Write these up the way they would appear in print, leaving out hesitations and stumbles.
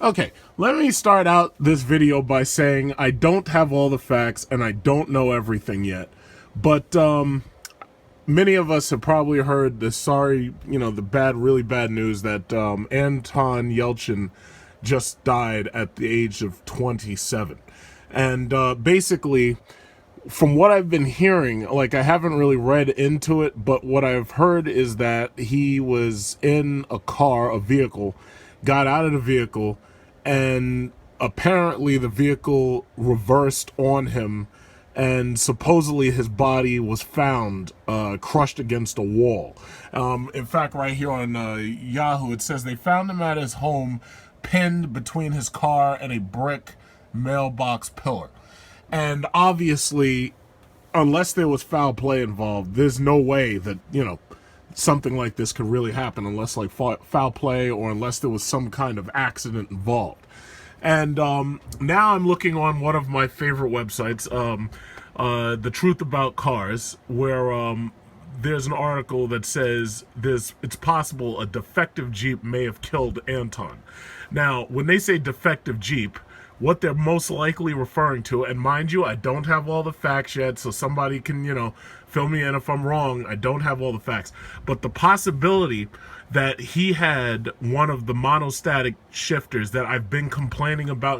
Okay, let me start out this video by saying I don't have all the facts and I don't know everything yet. But many of us have probably heard the really bad news that Anton Yelchin just died at the age of 27. And basically, from what I've been hearing, like, I haven't really read into it, but what I've heard is that he was in a vehicle, got out of the vehicle, and apparently the vehicle reversed on him, and supposedly his body was found crushed against a wall. In fact, right here on Yahoo, it says they found him at his home, pinned between his car and a brick mailbox pillar. And obviously, unless there was foul play involved, there's no way that, something like this could really happen unless, like, foul play or unless there was some kind of accident involved. And now I'm looking on one of my favorite websites, The Truth About Cars, where there's an article that says it's possible a defective Jeep may have killed Anton. Now, when they say defective Jeep, what they're most likely referring to, and mind you, I don't have all the facts yet, so somebody can, fill me in if I'm wrong. I don't have all the facts. But the possibility that he had one of the monostatic shifters that I've been complaining about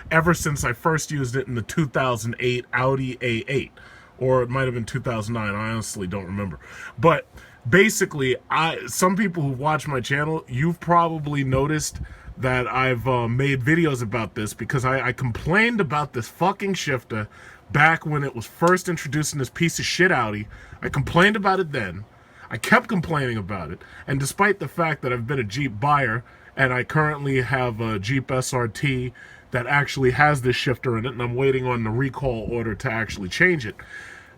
ever since I first used it in the 2008 Audi A8. Or it might have been 2009, I honestly don't remember. But basically, some people who watch my channel, you've probably noticed that I've made videos about this because I complained about this fucking shifter back when it was first introduced in this piece of shit Audi. I complained about it then. I kept complaining about it. And despite the fact that I've been a Jeep buyer and I currently have a Jeep SRT that actually has this shifter in it, and I'm waiting on the recall order to actually change it.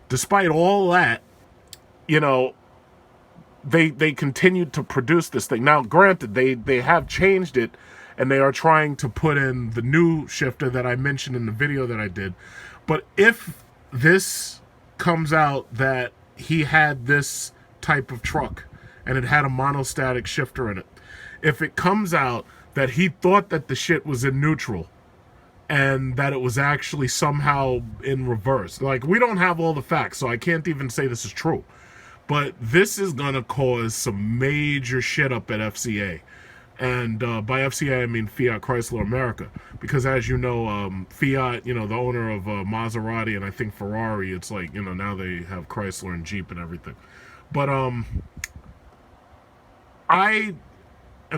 Despite all that, they continued to produce this thing. Now, granted, they have changed it, and they are trying to put in the new shifter that I mentioned in the video that I did. But if this comes out that he had this type of truck, and it had a monostatic shifter in it, if it comes out that he thought that the shit was in neutral, and that it was actually somehow in reverse. Like, we don't have all the facts, so I can't even say this is true. But this is going to cause some major shit up at FCA. And by FCA, I mean Fiat Chrysler America. Because as you know, Fiat, the owner of Maserati and I think Ferrari, it's like, now they have Chrysler and Jeep and everything. But I'm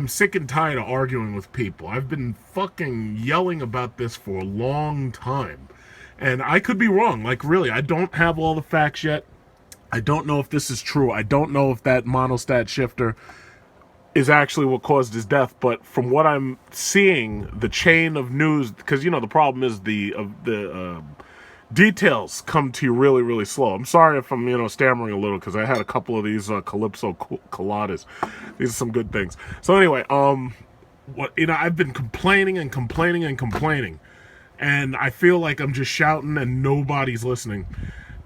sick and tired of arguing with people. I've been fucking yelling about this for a long time. And I could be wrong. Like, really, I don't have all the facts yet. I don't know if this is true. I don't know if that monostat shifter is actually what caused his death. But from what I'm seeing, the chain of news, because, the problem is the details come to you really, really slow. I'm sorry if I'm, stammering a little, because I had a couple of these Calypso coladas. These are some good things. So anyway, I've been complaining, and I feel like I'm just shouting and nobody's listening.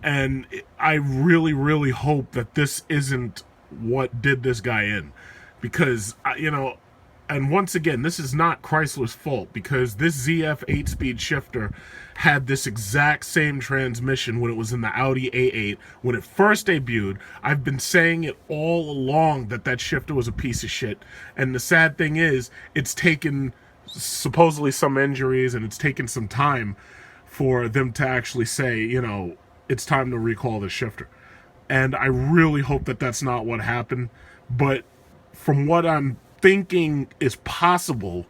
And I really, really hope that this isn't what did this guy in, because and once again, this is not Chrysler's fault, because this ZF 8-speed shifter had this exact same transmission when it was in the Audi A8. When it first debuted, I've been saying it all along that shifter was a piece of shit. And the sad thing is, it's taken supposedly some injuries, and it's taken some time for them to actually say, it's time to recall the shifter. And I really hope that that's not what happened. But from what I'm thinking is possible,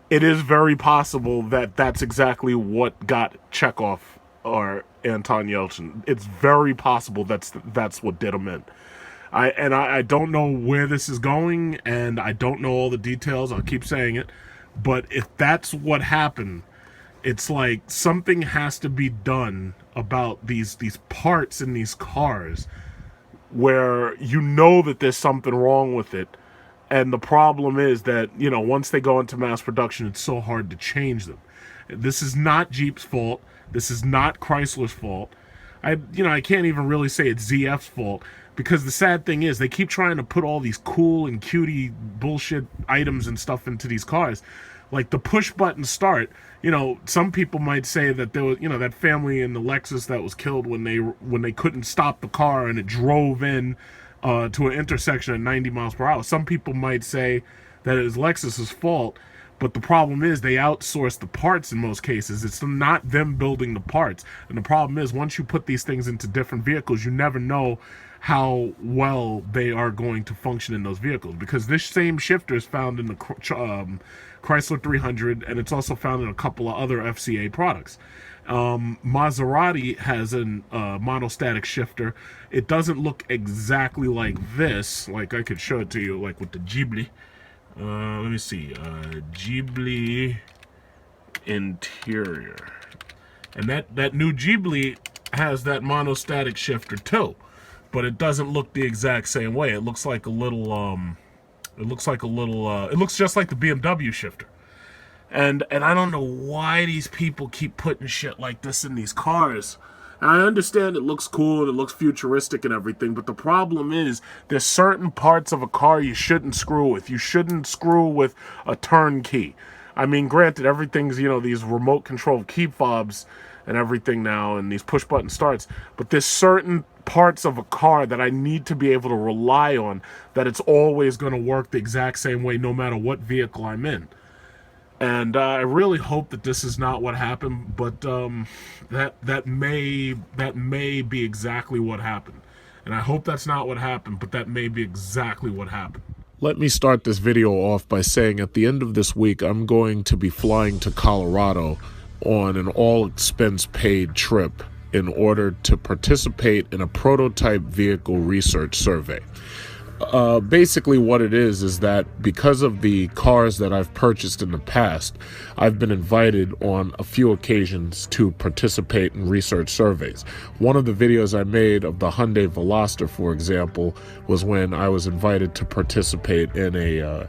it is very possible that that's exactly what got Chekhov or Anton Yelchin. It's very possible that's what did him in. I don't know where this is going, and I don't know all the details. I'll keep saying it. But if that's what happened, it's like something has to be done about these parts in these cars where that there's something wrong with it. And the problem is that, once they go into mass production, it's so hard to change them. This is not Jeep's fault. This is not Chrysler's fault. I can't even really say it's ZF's fault, Because the sad thing is they keep trying to put all these cool and cutie bullshit items and stuff into these cars. Like the push button start, you know, some people might say that there was, you know, that family in the Lexus that was killed when they couldn't stop the car and it drove in to an intersection at 90 miles per hour. Some people might say that it was Lexus's fault, but the problem is they outsource the parts in most cases. It's not them building the parts. And the problem is once you put these things into different vehicles, you never know how well they are going to function in those vehicles, because this same shifter is found in the Chrysler 300, and it's also found in a couple of other FCA products. Maserati has a monostatic shifter. It doesn't look exactly like this. Like I could show it to you, like with the Ghibli. Let me see. Ghibli interior, and that new Ghibli has that monostatic shifter too. But it doesn't look the exact same way. It looks like a little, it looks just like the BMW shifter. And I don't know why these people keep putting shit like this in these cars. And I understand it looks cool and it looks futuristic and everything, but the problem is there's certain parts of a car you shouldn't screw with. You shouldn't screw with a turnkey. I mean, granted, everything's, you know, these remote control key fobs and everything now and these push button starts, but there's certain parts of a car that I need to be able to rely on, that it's always going to work the exact same way no matter what vehicle I'm in. And I really hope that this is not what happened, but that may be exactly what happened. And I hope that's not what happened, but that may be exactly what happened. Let me start this video off by saying at the end of this week, I'm going to be flying to Colorado on an all-expense-paid trip in order to participate in a prototype vehicle research survey. Basically what it is that because of the cars that I've purchased in the past, I've been invited on a few occasions to participate in research surveys. One of the videos I made of the Hyundai Veloster, for example, was when I was invited to participate in a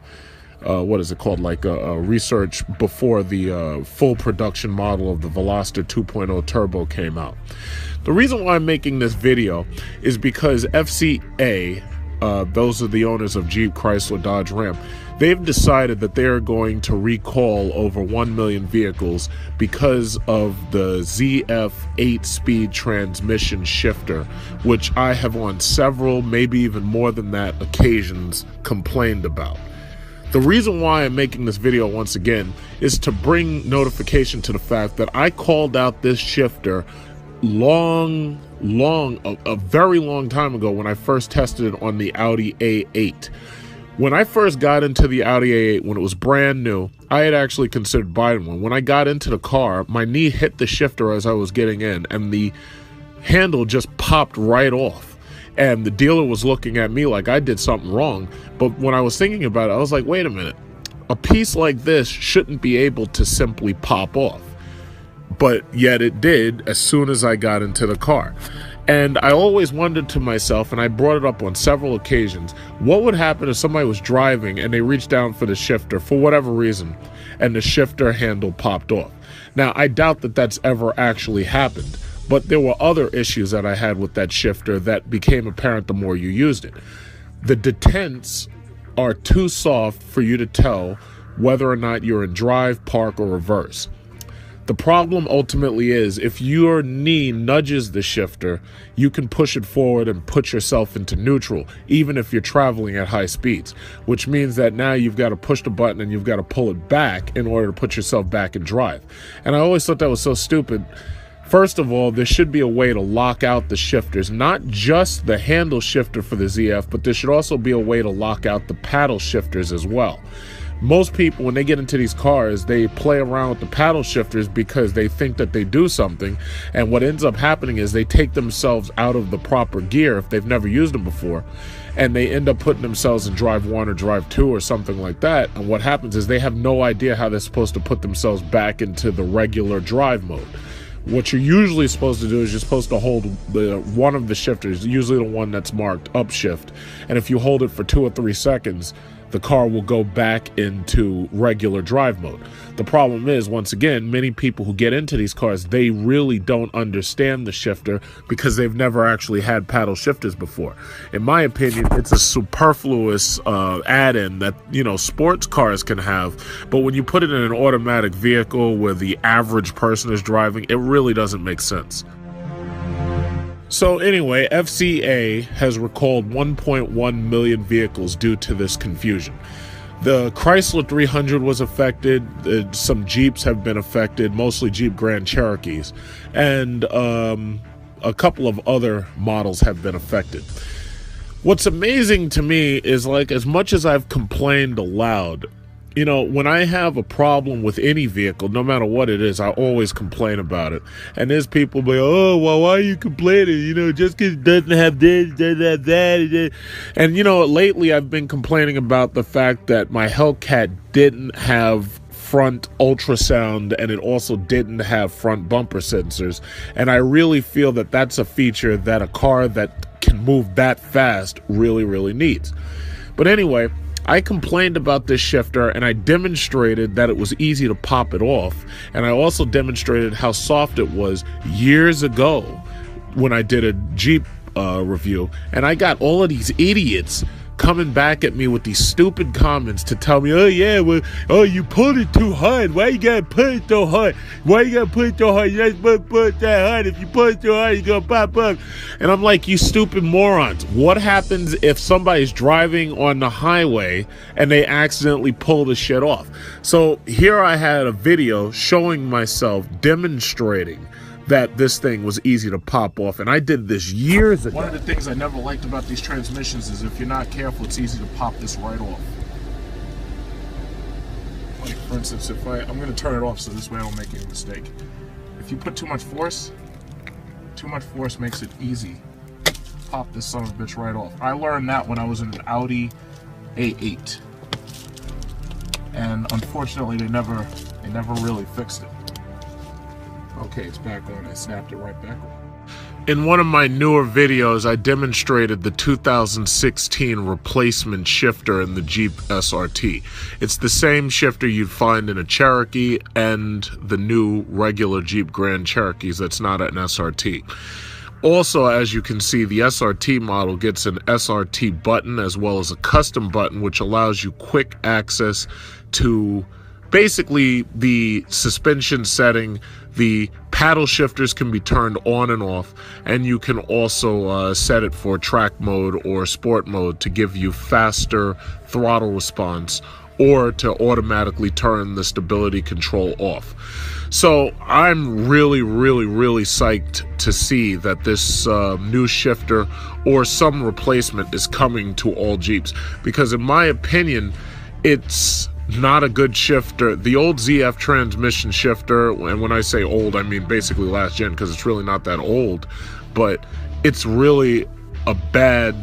what is it called, like a research before the full production model of the Veloster 2.0 Turbo came out. The reason why I'm making this video is because FCA, those are the owners of Jeep, Chrysler, Dodge, Ram, they've decided that they are going to recall over 1 million vehicles because of the ZF 8-speed transmission shifter, which I have on several, maybe even more than that, occasions complained about. The reason why I'm making this video once again is to bring notification to the fact that I called out this shifter a very long time ago when I first tested it on the Audi A8. When I first got into the Audi A8, when it was brand new, I had actually considered buying one. When I got into the car, my knee hit the shifter as I was getting in, and the handle just popped right off. And the dealer was looking at me like I did something wrong. But when I was thinking about it, I was like, wait a minute. A piece like this shouldn't be able to simply pop off. But yet it did as soon as I got into the car. And I always wondered to myself, and I brought it up on several occasions, what would happen if somebody was driving and they reached down for the shifter for whatever reason and the shifter handle popped off? Now, I doubt that that's ever actually happened. But there were other issues that I had with that shifter that became apparent the more you used it. The detents are too soft for you to tell whether or not you're in drive, park, or reverse. The problem ultimately is if your knee nudges the shifter, you can push it forward and put yourself into neutral, even if you're traveling at high speeds, which means that now you've got to push the button and you've got to pull it back in order to put yourself back in drive. And I always thought that was so stupid. First of all, there should be a way to lock out the shifters, not just the handle shifter for the ZF, but there should also be a way to lock out the paddle shifters as well. Most people, when they get into these cars, they play around with the paddle shifters because they think that they do something, and what ends up happening is they take themselves out of the proper gear if they've never used them before, and they end up putting themselves in drive 1 or drive 2 or something like that, and what happens is they have no idea how they're supposed to put themselves back into the regular drive mode. What you're usually supposed to do is you're supposed to hold one of the shifters, usually the one that's marked upshift, and if you hold it for 2 or 3 seconds, the car will go back into regular drive mode. The problem is, once again, many people who get into these cars, they really don't understand the shifter because they've never actually had paddle shifters before. In my opinion, it's a superfluous add-in that, you know, sports cars can have, but when you put it in an automatic vehicle where the average person is driving, it really doesn't make sense. So anyway, FCA has recalled 1.1 million vehicles due to this confusion. The Chrysler 300 was affected, some Jeeps have been affected, mostly Jeep Grand Cherokees, and a couple of other models have been affected. What's amazing to me is, like, as much as I've complained aloud, you know, when I have a problem with any vehicle, no matter what it is, I always complain about it. And there's people be, oh, well, why are you complaining? You know, just because it doesn't have this, doesn't have that. And, you know, lately I've been complaining about the fact that my Hellcat didn't have front ultrasound, and it also didn't have front bumper sensors. And I really feel that that's a feature that a car that can move that fast really, really needs. But anyway, I complained about this shifter, and I demonstrated that it was easy to pop it off, and I also demonstrated how soft it was years ago when I did a Jeep review, and I got all of these idiots coming back at me with these stupid comments to tell me, oh yeah, well, oh, you pulled it too hard. Why you gotta put it so hard? Why you gotta put it so hard? You just put it that hard. If you put it too hard, you're gonna pop up. And I'm like, you stupid morons. What happens if somebody's driving on the highway and they accidentally pull the shit off? So here I had a video showing myself demonstrating that this thing was easy to pop off, and I did this years ago. One of the things I never liked about these transmissions is if you're not careful, it's easy to pop this right off. Like, for instance, if I'm going to turn it off so this way I don't make any mistake. If you put too much force makes it easy. Pop this son of a bitch right off. I learned that when I was in an Audi A8, and unfortunately they never really fixed it. Okay, it's back on. I snapped it right back on. In one of my newer videos, I demonstrated the 2016 replacement shifter in the Jeep SRT. It's the same shifter you'd find in a Cherokee and the new regular Jeep Grand Cherokees that's not an SRT. Also, as you can see, the SRT model gets an SRT button as well as a custom button, which allows you quick access to basically the suspension setting. The paddle shifters can be turned on and off, and you can also set it for track mode or sport mode to give you faster throttle response, or to automatically turn the stability control off. So I'm really psyched to see that this new shifter or some replacement is coming to all Jeeps, because in my opinion, it's not a good shifter. The old ZF transmission shifter, and when I say old, I mean basically last gen, because it's really not that old, but it's really a bad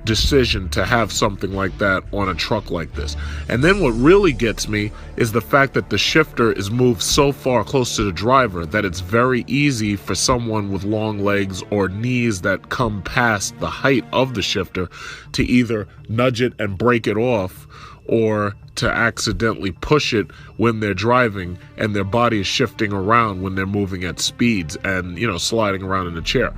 decision to have something like that on a truck like this. And then what really gets me is the fact that the shifter is moved so far close to the driver that it's very easy for someone with long legs or knees that come past the height of the shifter to either nudge it and break it off, or to accidentally push it when they're driving and their body is shifting around when they're moving at speeds and, you know, sliding around in a chair.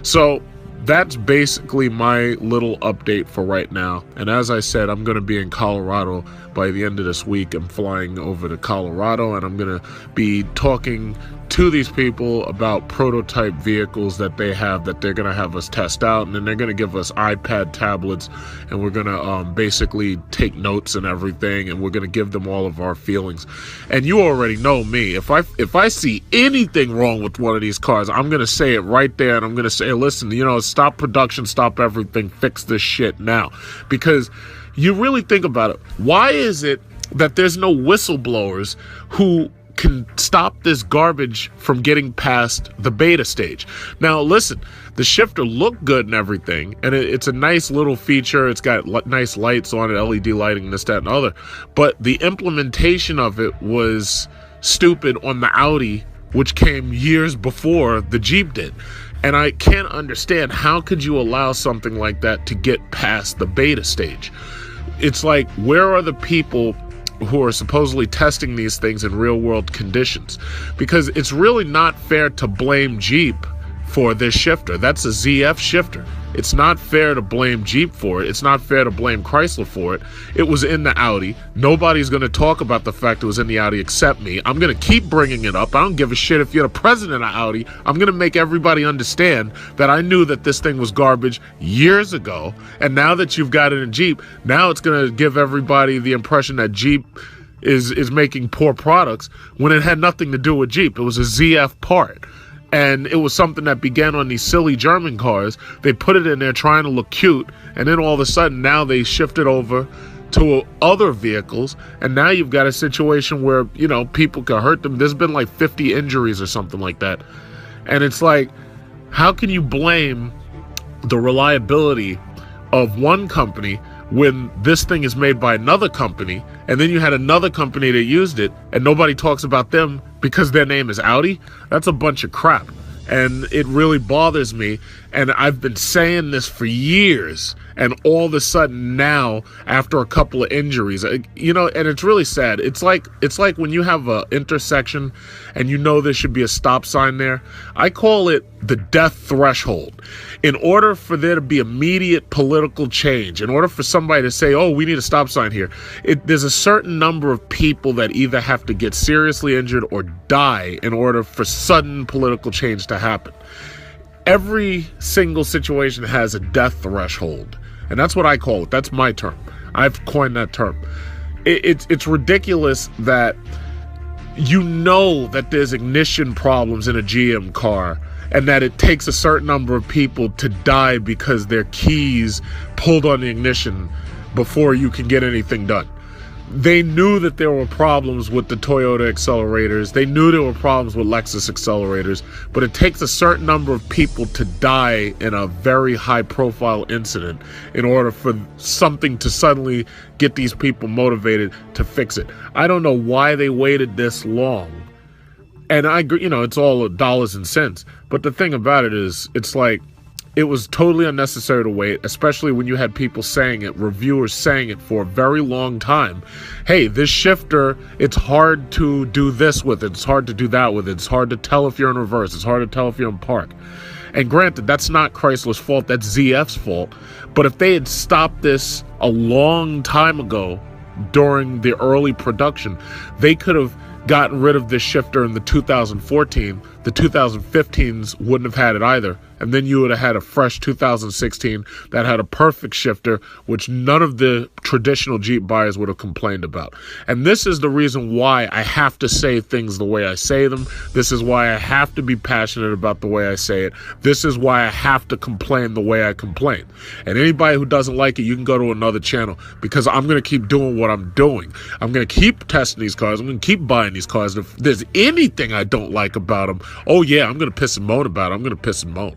So that's basically my little update for right now. And as I said, I'm going to be in Colorado by the end of this week. I'm flying over to Colorado, and I'm going to be talking to these people about prototype vehicles that they have, that they're going to have us test out, and then they're going to give us iPad tablets, and we're going to basically take notes and everything, and we're going to give them all of our feelings. And you already know me. If I see anything wrong with one of these cars, I'm going to say it right there, and I'm going to say, listen, you know, stop production, stop everything, fix this shit now. Because you really think about it, why is it that there's no whistleblowers who can stop this garbage from getting past the beta stage? Now listen, the shifter looked good and everything, and it's a nice little feature. It's got nice lights on it, LED lighting, this, that, and other, but the implementation of it was stupid on the Audi, which came years before the Jeep did. And I can't understand, how could you allow something like that to get past the beta stage? it's like, where are the people who are supposedly testing these things in real world conditions? Because it's really not fair to blame Jeep for this shifter. That's a ZF shifter. It's not fair to blame Jeep for it. It's not fair to blame Chrysler for it. It was in the Audi. Nobody's going to talk about the fact it was in the Audi except me. I'm going to keep bringing it up. I don't give a shit if you're the president of Audi. I'm going to make everybody understand that I knew that this thing was garbage years ago. And now that you've got it in Jeep, now it's going to give everybody the impression that Jeep is making poor products when it had nothing to do with Jeep. It was a ZF part. And it was something that began on these silly German cars. They put it in there trying to look cute, and then all of a sudden now they shifted over to other vehicles, and now you've got a situation where, you know, people can hurt them. There's been like 50 injuries or something like that. And it's like, how can you blame the reliability of one company when this thing is made by another company, and then you had another company that used it and nobody talks about them because their name is Audi? That's a bunch of crap. And it really bothers me. And I've been saying this for years. And all of a sudden now, after a couple of injuries, you know, and it's really sad. It's like when you have an intersection and you know there should be a stop sign there. I call it the death threshold. In order for there to be immediate political change, in order for somebody to say, oh, we need a stop sign here, there's a certain number of people that either have to get seriously injured or die in order for sudden political change to happen. Every single situation has a death threshold. And that's what I call it. That's my term. I've coined that term. It's ridiculous that you know that there's ignition problems in a GM car and that it takes a certain number of people to die because their keys pulled on the ignition before you can get anything done. They knew that there were problems with the Toyota accelerators. They knew there were problems with Lexus accelerators, but it takes a certain number of people to die in a very high-profile incident in order for something to suddenly get these people motivated to fix it. I don't know why they waited this long. And I agree, you know, it's all dollars and cents. But the thing about it is, it's like, it was totally unnecessary to wait, especially when you had people saying it, reviewers saying it for a very long time. Hey, this shifter, it's hard to do this with it. It's hard to do that with it. It's hard to tell if you're in reverse. It's hard to tell if you're in park. And granted, that's not Chrysler's fault. That's ZF's fault. But if they had stopped this a long time ago during the early production, they could have gotten rid of this shifter in the 2014. The 2015s wouldn't have had it either. And then you would have had a fresh 2016 that had a perfect shifter, which none of the traditional Jeep buyers would have complained about. And this is the reason why I have to say things the way I say them. This is why I have to be passionate about the way I say it. This is why I have to complain the way I complain. And anybody who doesn't like it, you can go to another channel, because I'm going to keep doing what I'm doing. I'm going to keep testing these cars. I'm going to keep buying these cars. If there's anything I don't like about them, oh yeah, I'm going to piss and moan about it. I'm going to piss and moan.